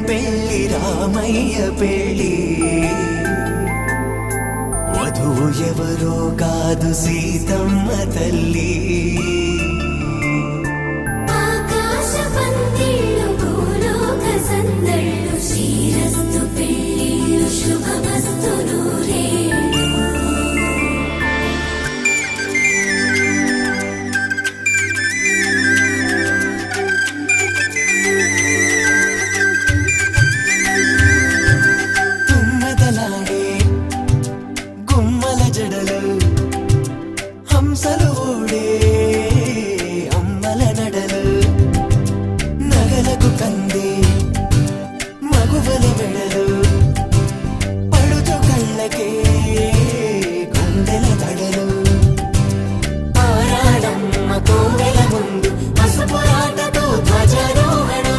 పెళ్లి రామయ్య పెళ్లి వధువు ఎవరో కాదు సీతమ్మ తల్లి ఆకాశ పందిళ్ళు భూలోక సందళ్ళు శ్రీరస్తు పెళ్లిళ్ళు శుభమస్తు నూరేళ్ళు తుమ్మెదలాడే గుమ్మల జడలు హంసలు ఓడే అమ్మల నడలు నగలకు కన్న